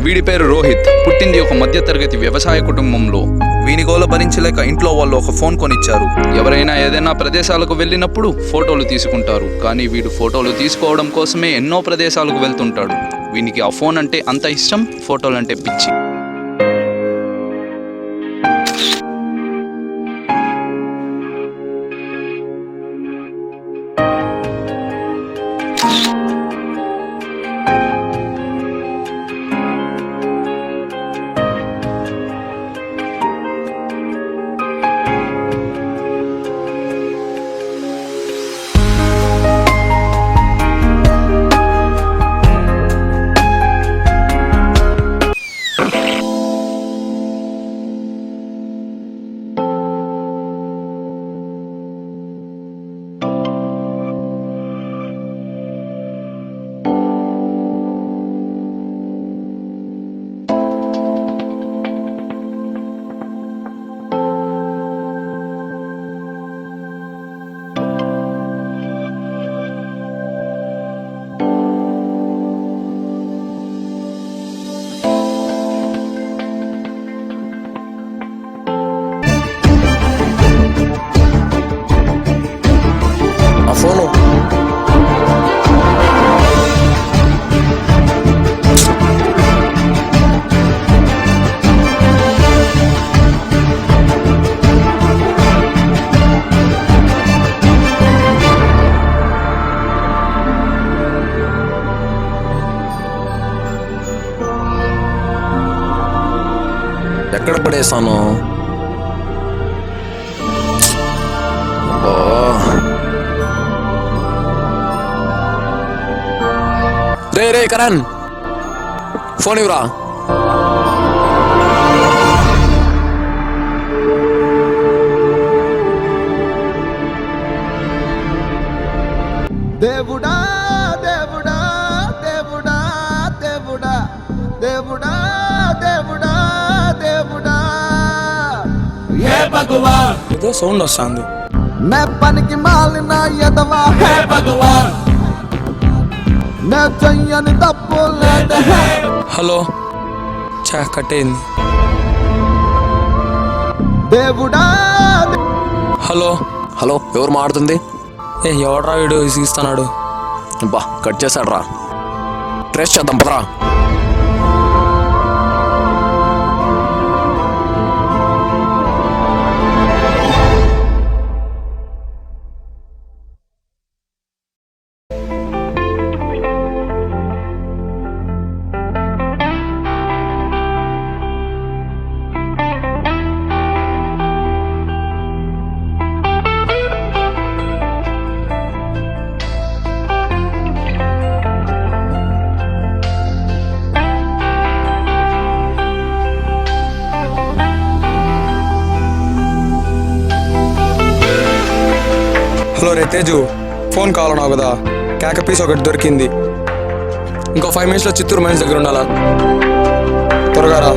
వీడి పేరు రోహిత్. పుట్టింది ఒక మధ్యతరగతి వ్యవసాయ కుటుంబంలో. వీని గోల భరించలేక ఇంట్లో వాళ్ళు ఒక ఫోన్ కొనిచ్చారు. ఎవరైనా ఏదైనా ప్రదేశాలకు వెళ్ళినప్పుడు ఫోటోలు తీసుకుంటారు. కానీ వీడు ఫోటోలు తీసుకోవడం కోసమే ఎన్నో ప్రదేశాలకు వెళ్తుంటాడు. వీనికి ఆ ఫోన్ అంటే అంత ఇష్టం, ఫోటోలు అంటే పిచ్చి. ఫోను ఎక్కడ పడేసాను? రే కరణ్, ఫోన్ ఇవ్వరా. దేవుడా దేవుడా దేవుడా దేవుడా దేవుడా దేవుడా దేవుడా హే భగవాన్, ఏదో సౌండ్ వస్తుంది. నే పనికి మాలిన ఎదవా, హే భగవాన్, నే చెయ్యని తప్పు లేదు. హలో, కట్టేయింది. దేవుడా హలో హలో, ఎవరు మాడుతుంది? ఎవడ్రా వీడు ఇస్తున్నాడు? బా, కట్ చేశాడు రా. ట్రేస్ చేద్దాం పదరా. హలో రే తేజు, ఫోన్ కావాలన్నావు కదా, కేక పీస్ ఒకటి దొరికింది. ఇంకో 5 minutes చిత్తూరు మైన్స్ దగ్గర ఉండాలా, త్వరగా రా.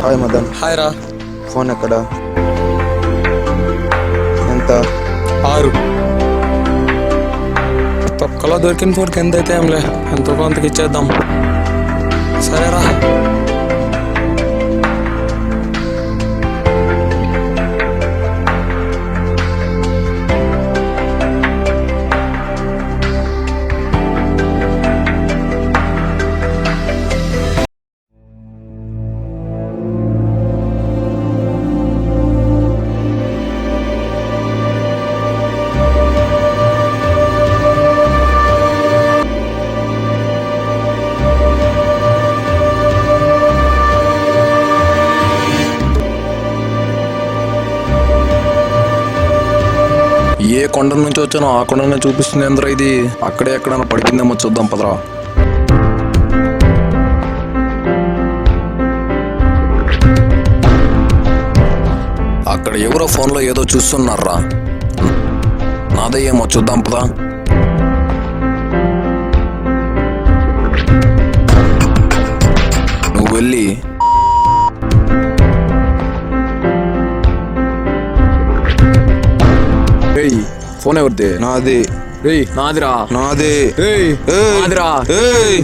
హాయ్ మదన్. హాయ్ రా. ఫోన్ ఎక్కడ? ఎంత? 6. తొక్కలో దొరికిన ఫోన్కి ఎంత అయితే ఏంలే, ఎంతో కొంతకి ఇచ్చేద్దాం. సరేరా. ఏ కొండ నుంచి వచ్చానో ఆ కొండనే చూపిస్తుంది. ఏంద్రా ఇది? అక్కడే ఎక్కడైనా పడిపోయిందేమో చూద్దాం పదరా. అక్కడ ఎవరో ఫోన్లో ఏదో చూస్తున్నారా, నాదే ఏమో చూద్దాం పదా. వెళ్ళి ఏయ్ ఫోన్ ఎవరిది? నాది ఏయ్ నాదిరా. నాది ఏయ్ ఏయ్. నాదిరా. ఏయ్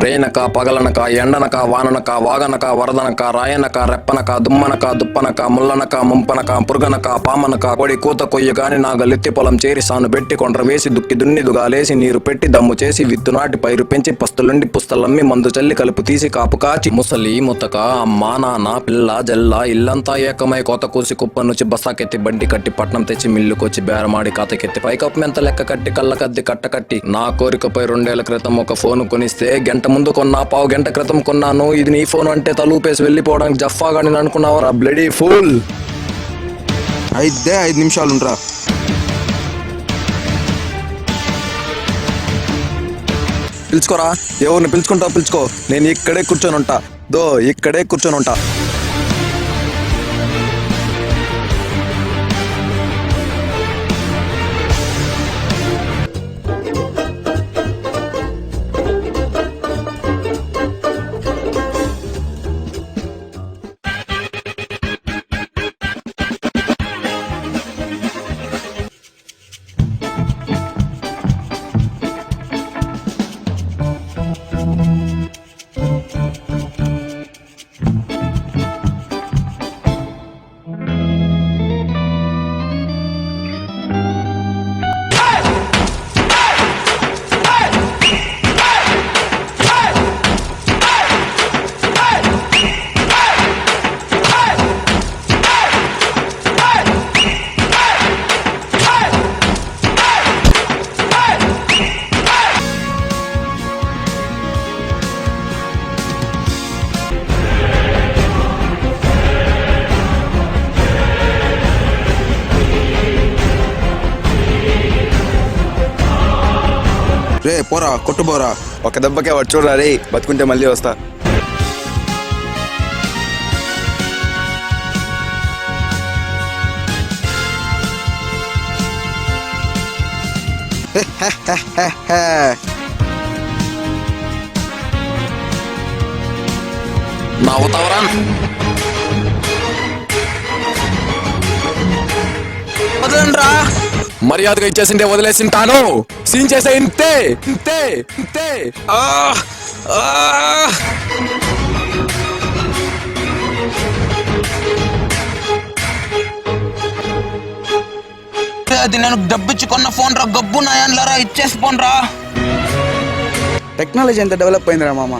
రేనక పగలనక ఎండనక వాననక వాగనక వరదనక రాయనక రెప్పనక దుమ్మనక దుప్పనక ముల్లనక ముంపనక పురుగనక పామనక కొడి కూత కొయ్య గాని నాగలెత్తి పొలం చేరి సాను పెట్టి కొండ్ర వేసి దుక్కి దున్నిదుగా లేసి నీరు పెట్టి దమ్ము చేసి విత్తు నాటి పైరు పెంచి పస్తులుండి పుస్తలమ్మి మందు చల్లి కలుపు తీసి కాపు కాచి ముసలి ముతక అమ్మా నాన్న పిల్ల జల్ల ఇల్లంతా ఏకమై కోత కూసి కుప్ప నుంచి బస్సాకెత్తి బండి కట్టి పట్నం తెచ్చి మిల్లుకొచ్చి బేరమాడి కాతకెత్తి పైకప్పు మెంత లెక్క కట్టి కళ్ళకద్ది కట్టకట్టి నా కోరికపై 2 ఏళ్ల క్రితం ఒక ఫోన్ కొనిస్తే గంట ముందు కొన్నా, పావు గంట క్రితం కొన్నాను. ఇది నీ ఫోన్ అంటే తలూపేసి వెళ్ళిపోవడానికి జఫాగా నేను అనుకున్నావరా బ్లడీ ఫూల్. 5 నిమిషాలు ఉండరా. పిలుచుకోరా, ఎవరిని పిలుచుకుంటావు పిలుచుకో, నేను ఇక్కడే కూర్చొని ఉంటా. ఇక్కడే కూర్చొని ఉంటా. రే పోరా, కొట్టుపోరా. ఒక దెబ్బకే వాడు చూడరా రే, బతుకుంటే మళ్ళీ వస్తా. నవ్వుతావరా? వదలండ్రా. మర్యాదగా ఇచ్చేసింటే వదిలేసింటాను. సీన్ చేసే ఇంతే ఇంతే ఇంతే. అది నేను డబ్బిచ్చి కొన్న ఫోన్ రా, గబ్బు నయాన్లరా, ఇచ్చేసి పోన్రా. టెక్నాలజీ ఎంత డెవలప్ అయిందిరా మామ.